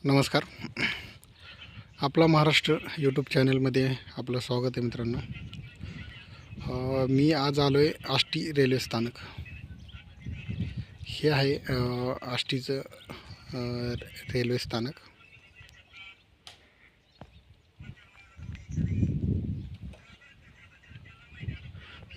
नमस्कार. आपला महाराष्ट्र यूट्यूब चॅनलमध्ये आपलं स्वागत आहे मित्रांनो. मी आज आलो आहे आष्टी रेल्वे स्थानक. हे आहे आष्टीचं रेल्वे स्थानक.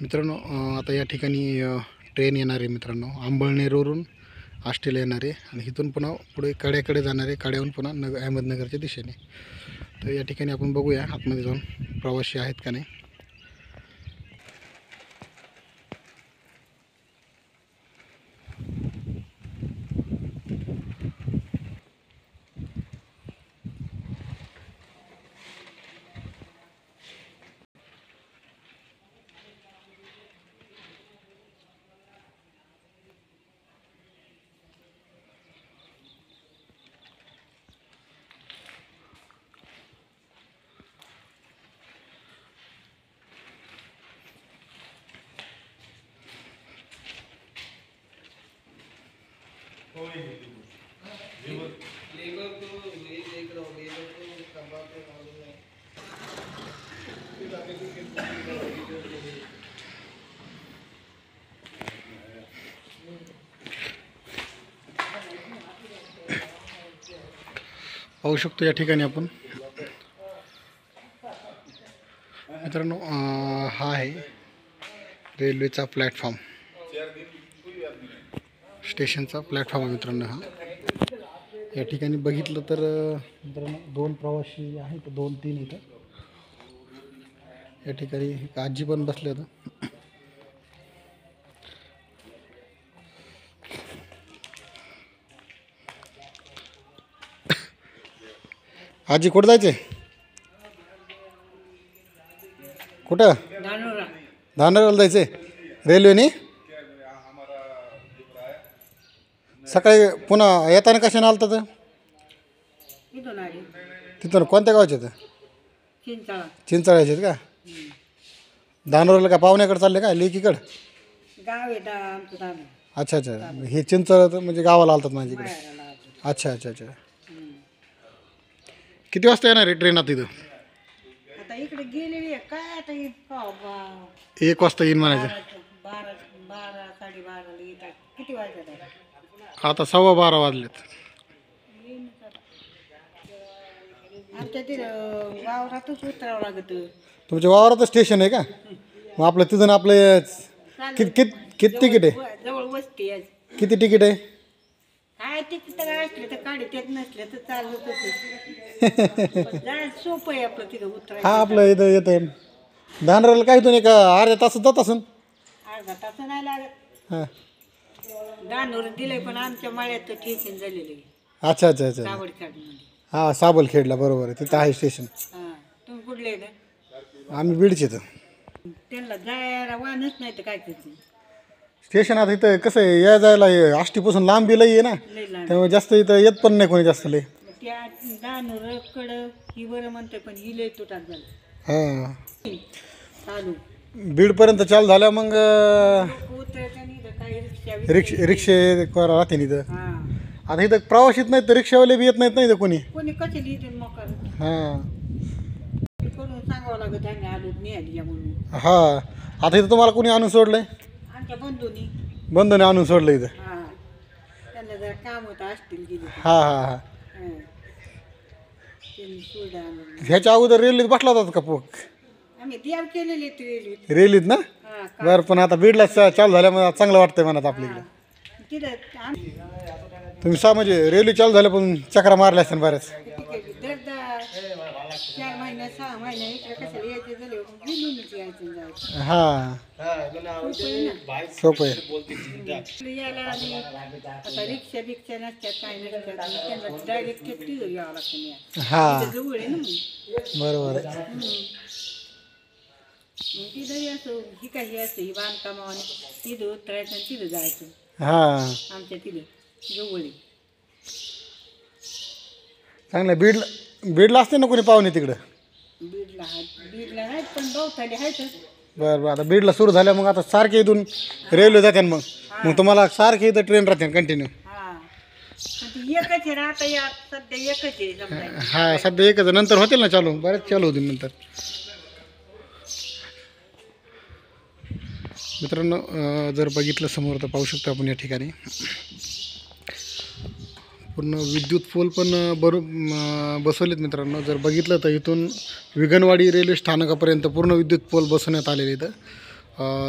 मित्रांनो आता या ठिकाणी ट्रेन येणार आहे मित्रांनो. अंबळनेरवरून आष्टीला येणार आहे आणि इथून पुन्हा पुढे कड्याकडे जाणार आहे. कड्याहून पुन्हा अहमदनगरच्या दिशेने. तर या ठिकाणी आपण बघूया आतमध्ये जाऊन प्रवासी आहेत का नाही. पाहू शकतो या ठिकाणी आपण मित्रांनो. हा आहे रेल्वेचा प्लॅटफॉर्म, स्टेशनचा प्लॅटफॉर्म आहे मित्रांनो. हा या ठिकाणी बघितलं तर मित्रांनो दोन प्रवासी आहेत, 2-3 इथं. या ठिकाणी एक आजी पण बसले होतं. आजी कुठं जायचे? कुठं? धानोराला जायचे रेल्वेने. सकाळी पुन्हा येताना कशाने आलता तर? तिथून कोणत्या गावचे तर? चिंचाळ्याचे का? धानोराला का पाहुण्याकडे चालले का लेकीकडं? अच्छा अच्छा. हे चिंचाळ म्हणजे गावाला आलतात माझ्या इकडे. अच्छा अच्छा अच्छा. किती वाजता येणार आहे ट्रेन आता इथं? आता इकडे गेलेली आहे काय आता 1 वाजता येईन म्हणायचं. 12-12:30 येतात. किती वाजतात? आता 12:15 वाजलेत. आमच्या तिथं वावरातच उतरावं लागत. तुमच्या वावरात स्टेशन आहे का? मग आपलं तिथून आपलं किती तिकीट आहे? जवळ वस्ती आहे. किती तिकीट आहे? काय तिकीट काय असले तर काढी त्यात नसले तर चालत होतं. सोपं आहे आपलं तिथं उतरायचं. हा आपलं इथं येतं आहे धानोराला. काय इथून एक अर्ध्या तासात जात असून. अर्धा तास नाही लागत. हां धानोर दिलंय पण आमच्या मळ्यात ठेचून झालेलं आहे. अच्छा अच्छा अच्छा. सावडखेडमध्ये. हां साबलखेडला बरोबर आहे. तिथं आहे स्टेशन. हां तुम्ही कुठले आहे? आम्ही बीडचे तर. त्यांना जायला वाहनच नाही तर काय करते. स्टेशन आता इथं कसं आहे या जायला आष्टीपासून लांब बी लई आहे ना, लई लहान. त्यामुळे जास्त इथं येत पण नाही कोणी जास्त लई. त्या धानोरकडं ही बरं म्हणते पण ही लई तुटात झालं. हां चालू बीडपर्यंत चालू झाल्या मग उतरायचं नाही तर काही रिक्षे राहते इथं. हां आता इथं प्रवासीत नाहीत तर रिक्षावाले बी येत नाहीत ना इथं कोणी. कोणी कसे लिहिते मग हां करून सांगावं लागत आम्ही आलो नाही या म्हणून. हां आता इथं तुम्हाला कोणी आणून सोडलंय? आमच्या बंधूनी. बंधूने आणून सोडलं इथं. हां त्यांना जरा काम होतं असतील गेली. हां हां हां. त्यांनी सोडा आणून. ह्याच्या अगोदर रेल्वेत बसला होता का पोक? आम्ही देव केलेले ते रेल्वेत ना. हां बरं पण आता बीडला चालू झाल्यामुळे चांगलं वाटतंय मनात आपल्या इकडे. तिथं तुम्ही म्हणजे रेल्वे चालू झाल्या पण चक्रा मारल्या असतात बऱ्याच. दरदा 4 महिने 6 महिने इकडे कसं यायचं झालं गेलूनच यायचं जायचं. हां सोपं आहे. यायला आणि आता रिक्षा बिक्षा नसतात काय नसतात त्यांना डायरेक्ट टिकीवर यावं लागतं. हां जवळ आहे ना मग. बरोबर आहे. तिथंही असं ही काही असं ही बांधकामाने तिथं उतरायचं आणि तिथं जायचं. हां आमच्या तिथं जवळ आहे. चांगलं. बीडला असते ना कोणी पाहुणे तिकडं? बीडला आहेत पण गवताली आहेतच. बरं बरं. आता बीडला सुरू झाल्या मग आता सारखे इथून रेल्वे जाते मग तुम्हाला सारखे इथं ट्रेन राहते कंटिन्यू. हां ती एकच आहे ना आता, या सध्या एकच आहे समजा. हा सध्या एकच आहे. नंतर होतील ना चालू, बरेच चालू होतील नंतर. मित्रांनो जर बघितलं समोर तर पाहू शकतो आपण या ठिकाणी पूर्ण विद्युत पोल पण बसवलेत मित्रांनो. जर बघितलं तर इथून विगणवाडी रेल्वे स्थानकापर्यंत पूर्ण विद्युत पोल बसवण्यात आलेले इथं.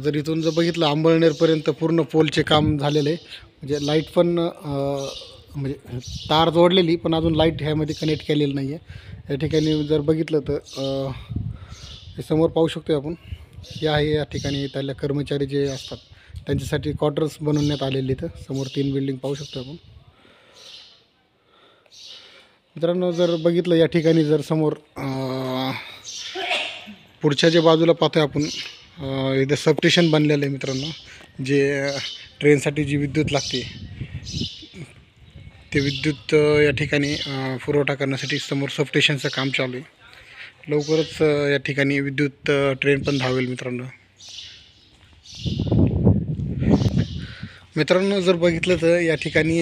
जर इथून जर बघितलं अंबळनेरपर्यंत पूर्ण पोलचे काम झालेलं आहे. म्हणजे लाईट पण म्हणजे तार जोडलेली पण अजून लाईट ह्यामध्ये कनेक्ट केलेलं नाही आहे. या ठिकाणी जर बघितलं तर हे समोर पाहू शकतो आपण, हे आहे या ठिकाणी त्याला कर्मचारी जे असतात त्यांच्यासाठी क्वार्टर्स बनवण्यात आलेले इथं. समोर 3 बिल्डिंग पाहू शकतो आपण मित्रांनो. जर बघितलं या ठिकाणी जर समोर पुढच्या जे बाजूला पाहतोय आपण इथं सबस्टेशन बनलेलं आहे मित्रांनो. जे ट्रेनसाठी जी विद्युत लागते ते विद्युत या ठिकाणी पुरवठा करण्यासाठी समोर सबस्टेशनचं काम चालू आहे. लवकरच या ठिकाणी विद्युत ट्रेन पण धावेल मित्रांनो. मित्रांनो जर बघितलं तर या ठिकाणी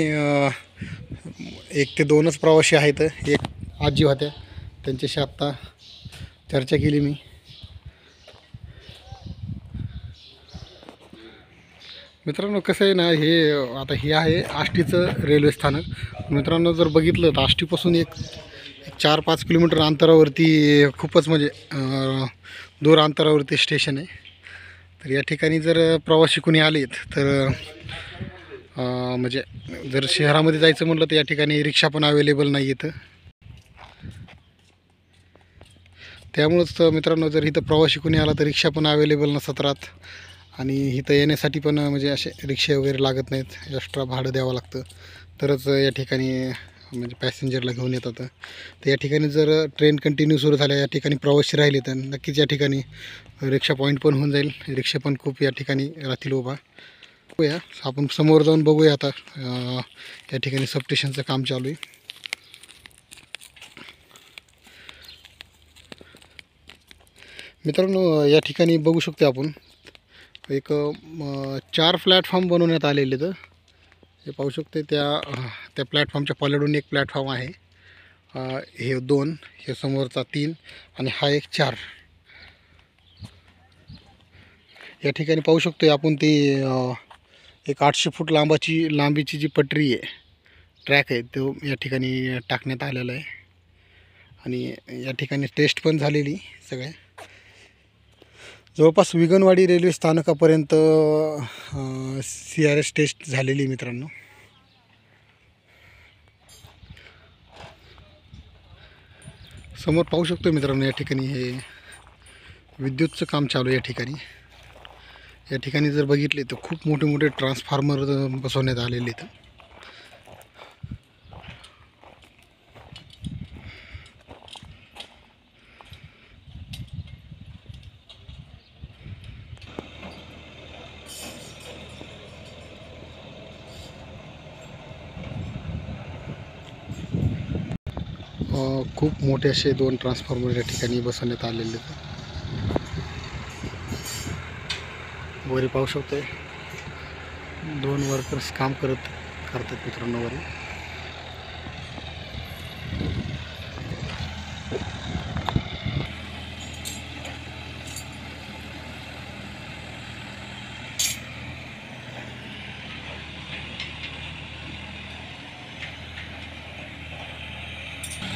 1 ते 2च प्रवासी आहेत. एक आजी होत्या, त्यांच्याशी आत्ता चर्चा केली मी. मित्रांनो कसं आहे ना, हे आता हे आहे आष्टीचं रेल्वे स्थानक. मित्रांनो जर बघितलं तर आष्टीपासून एक 4-5 किलोमीटर अंतरावरती खूपच म्हणजे दूर अंतरावरती स्टेशन आहे. तर या ठिकाणी जर प्रवासी कोणी आलेत तर म्हणजे जर शहरामध्ये जायचं म्हटलं तर या ठिकाणी रिक्षा पण अवेलेबल नाही इथं. त्यामुळंच मित्रांनो जर इथं प्रवासी कोणी आला तर रिक्षा पण अवेलेबल नसतात राहत. आणि इथं येण्यासाठी पण म्हणजे असे रिक्षे वगैरे लागत नाहीत, एक्स्ट्रा भाडं द्यावं लागतं तरच या ठिकाणी म्हणजे पॅसेंजरला घेऊन येतात. तर या ठिकाणी जर ट्रेन कंटिन्यू सुरू झाल्या, या ठिकाणी प्रवासी राहिले तर नक्कीच या ठिकाणी रिक्षा पॉईंट पण होऊन जाईल. रिक्षा पण खूप या ठिकाणी राहतील उभा. बघूया आपण समोर जाऊन बघूया आता. या ठिकाणी सबस्टेशनचं काम चालू आहे. मित्रांनो या ठिकाणी बघू शकतो आपण एक 4 प्लॅटफॉर्म बनवण्यात आलेले तर हे पाहू शकते. त्या प्लॅटफॉर्मच्या पलीकडून एक प्लॅटफॉर्म आहे. हे 2, हे समोरचा 3 आणि हा एक 4. या ठिकाणी पाहू शकतो आपण ती एक 800 फूट लांबीची जी पटरी आहे, ट्रॅक आहे, तो या ठिकाणी टाकण्यात आलेला आहे. आणि या ठिकाणी टेस्ट पण झालेली सगळ्या. जवळपास विगणवाडी रेल्वे स्थानकापर्यंत CRS टेस्ट झालेली मित्रांनो. समोर पाहू शकतो मित्रांनो या ठिकाणी हे विद्युतचं काम चालू आहे. या ठिकाणी जर बघितले तर खूप मोठे मोठे ट्रान्सफॉर्मर बसवण्यात आलेले आहेत. खूप मोठे असे 2 ट्रान्सफॉर्मर या ठिकाणी बसवण्यात आलेले आहेत. वरी पाहू शकतोय 2 वर्कर्स काम करतात मित्रांनो वरी.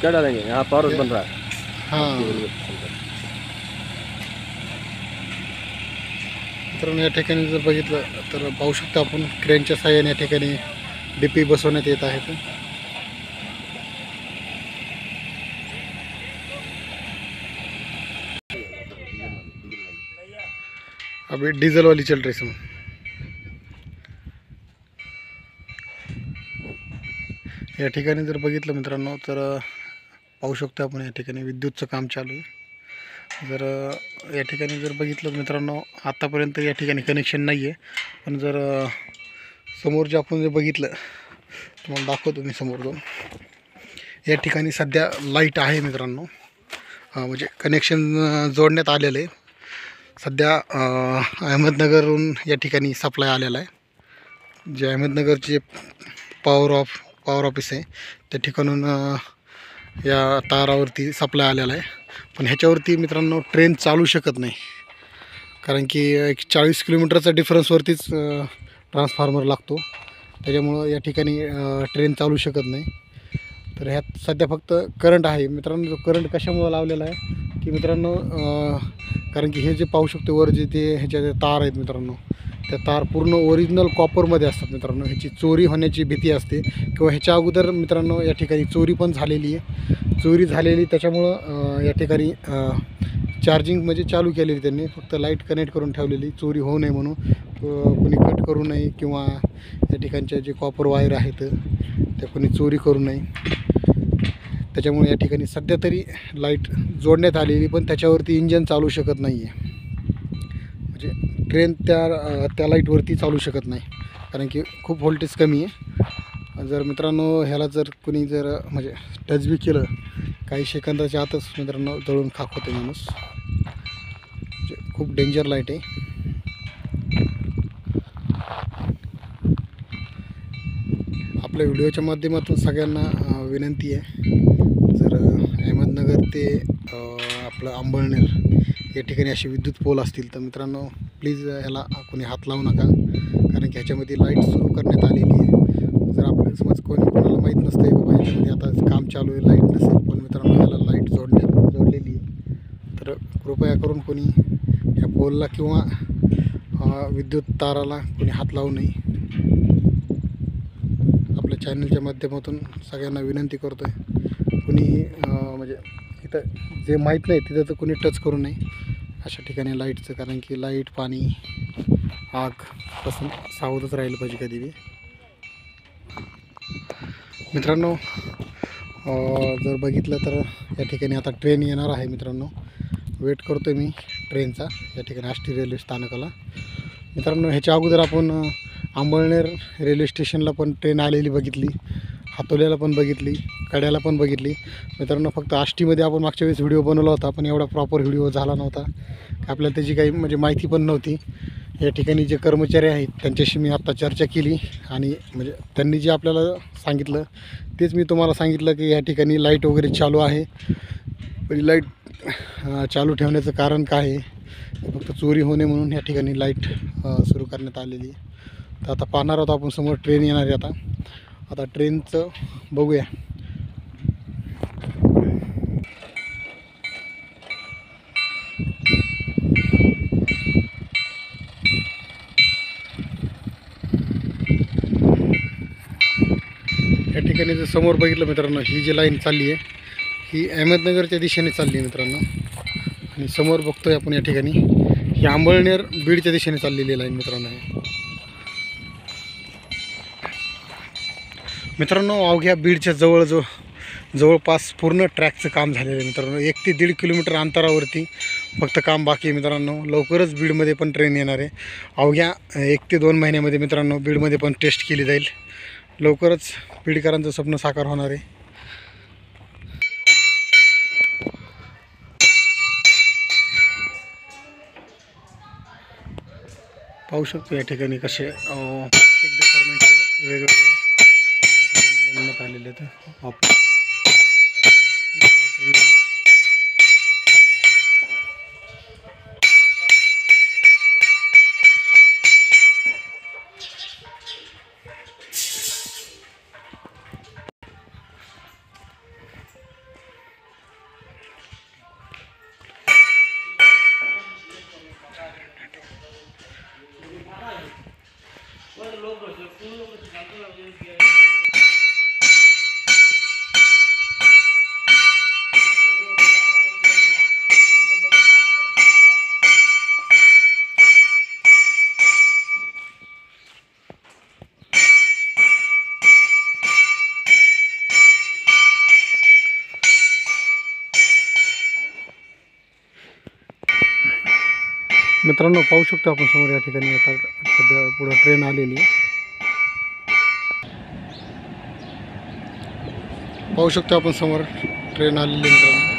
क्या डालेंगे यहाँ पावर बन रहा है. हां मित्रांनो या ठिकाणी जर बघितलं तर पाहू शकतो आपण क्रेनच्या साहाय्याने या ठिकाणी DP बसवण्यात येत आहेत. अभी डीजल वाली चल रही है. या ठिकाणी जर बघितलं मित्रांनो तर पाहू शकतो आपण या ठिकाणी विद्युतचं काम चालू आहे. जर या ठिकाणी जर बघितलं मित्रांनो आतापर्यंत या ठिकाणी कनेक्शन नाही आहे. पण जर समोर जे आपण जे बघितलं तुम्हाला दाखवतो मी समोर जाऊन. या ठिकाणी सध्या लाईट आहे मित्रांनो. म्हणजे कनेक्शन जोडण्यात आलेलं आहे. सध्या अहमदनगरहून या ठिकाणी सप्लाय आलेला आहे. जे अहमदनगरचे पॉवर ऑफ पॉवर ऑफिस आहे त्या ठिकाणून या तारावरती सप्लाय आलेला आहे. पण ह्याच्यावरती मित्रांनो ट्रेन चालू शकत नाही, कारण की एक 40 किलोमीटरचा डिफरन्सवरतीच ट्रान्सफॉर्मर लागतो. त्याच्यामुळं या ठिकाणी ट्रेन चालू शकत नाही. तर ह्यात सध्या फक्त करंट आहे मित्रांनो. जो करंट कशामुळं लावलेला आहे की मित्रांनो, कारण की हे जे पाहू शकतो वर जे ते ह्याच्या जे तार आहेत मित्रांनो, त्या तार पूर्ण ओरिजिनल कॉपरमध्ये असतात मित्रांनो. ह्याची चोरी होण्याची भीती असते, किंवा ह्याच्या अगोदर मित्रांनो या ठिकाणी चोरी पण झालेली आहे. चोरी झालेली त्याच्यामुळं या ठिकाणी चार्जिंग म्हणजे चालू केलेली त्यांनी, फक्त लाईट कनेक्ट करून ठेवलेली, चोरी होऊ नये म्हणून, कोणी कट करू नये, किंवा या ठिकाणच्या जे कॉपर वायर आहेत त्या कोणी चोरी करू नये. त्याच्यामुळे या ठिकाणी सध्या तरी लाईट जोडण्यात आलेली, पण त्याच्यावरती इंजन चालू शकत नाही आहे. म्हणजे ट्रेन त्या लाईटवरती चालू शकत नाही, कारण की खूप व्होल्टेज कमी आहे. जर मित्रांनो ह्याला जर कोणी जर म्हणजे टच बी केलं, काही सेकंदाच्या आतच मित्रांनो जळून खाक होते माणूस. म्हणजे खूप डेंजर लाईट आहे. आपल्या व्हिडिओच्या माध्यमातून सगळ्यांना विनंती आहे, जर अहमदनगर ते आपलं अंबळनेर या ठिकाणी असे विद्युत पोल असतील तर मित्रांनो प्लीज ह्याला कोणी हात लावू नका, कारण की ह्याच्यामध्ये लाईट सुरू करण्यात आलेली आहे. जर आपल्याला समज कोणाला माहीत नसतं आहे बाबा ह्याच्यामध्ये आता काम चालू आहे, लाईट नसेल, पण मित्रांनो ह्याला लाईट जोडलेली आहे, तर कृपया करून कोणी ह्या पोलला किंवा विद्युत ताराला कोणी हात लावू नये. आपल्या चॅनलच्या माध्यमातून सगळ्यांना विनंती करतो आहे, कोणी म्हणजे इथं जे माहीत नाही तिथं तर कोणी टच करू नये अशा ठिकाणी लाईटचं, कारण की लाईट, पाणी, आग पासून सावधच राहिलं पाहिजे कधी बी. मित्रांनो जर बघितलं तर या ठिकाणी आता ट्रेन येणार आहे मित्रांनो. वेट करतो आहे मी ट्रेनचा या ठिकाणी आष्टी रेल्वे स्थानकाला. मित्रांनो ह्याच्या अगोदर आपण अंबळनेर रेल्वे स्टेशनला पण ट्रेन आलेली बघितली, हातोल्याला पण बघितली, कड्याला पण बघितली. मित्रांनो फक्त आष्टीमध्ये आपण मागच्या वेळेस व्हिडिओ बनवला होता, पण एवढा प्रॉपर व्हिडिओ झाला नव्हता, आपल्याला त्याची काही म्हणजे माहिती पण नव्हती. या ठिकाणी जे कर्मचारी आहेत त्यांच्याशी मी आत्ता चर्चा केली, आणि म्हणजे त्यांनी जे आपल्याला सांगितलं तेच मी तुम्हाला सांगितलं की या ठिकाणी लाईट वगैरे चालू आहे. म्हणजे लाईट चालू ठेवण्याचं कारण काय आहे, फक्त चोरी होणे म्हणून या ठिकाणी लाईट सुरू करण्यात आलेली आहे. तर आता पाहणार आहोत आपण, समोर ट्रेन येणार आहे. आता ट्रेनचं बघूया. या ठिकाणी जर समोर बघितलं मित्रांनो, ही जी लाईन चालली आहे ही अहमदनगरच्या दिशेने चालली आहे मित्रांनो, आणि समोर बघतोय आपण या ठिकाणी ही अंबळनेर बीडच्या दिशेने चाललेली लाईन मित्रांनो. मित्रांनो अवघ्या बीडच्या जवळपास पूर्ण ट्रॅकचं काम झालेलं आहे मित्रांनो. 1 ते 1.5 किलोमीटर अंतरावरती फक्त काम बाकी आहे मित्रांनो. लवकरच बीडमध्ये पण ट्रेन येणार आहे. अवघ्या 1 ते 2 महिन्यामध्ये मित्रांनो बीडमध्ये पण टेस्ट केली जाईल. लवकरच बीडकरांचं स्वप्न साकार होणार आहे. पाहू शकतो या ठिकाणी कसे प्रत्येक डिपार्टमेंटचे वेगवेगळे बनवण्यात आलेले आहेत. मित्रांनो पाहू शकतो आपण समोर या ठिकाणी आता सध्या पुढे ट्रेन आलेली आहे. पाहू शकतो आपण समोर ट्रेन आलेली आहे मित्रांनो.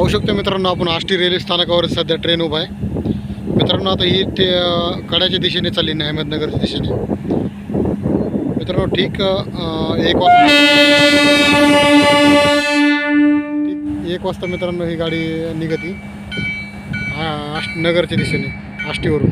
पाहू शकतो मित्रांनो आपण आष्टी रेल्वे स्थानकावर सध्या ट्रेन उभा आहे मित्रांनो. आता ही कड्याच्या दिशेने चालली नाही अहमदनगरच्या दिशेने मित्रांनो. ठीक 1 वाजता मित्रांनो ही गाडी निघती नगरच्या दिशेने आष्टीवरून.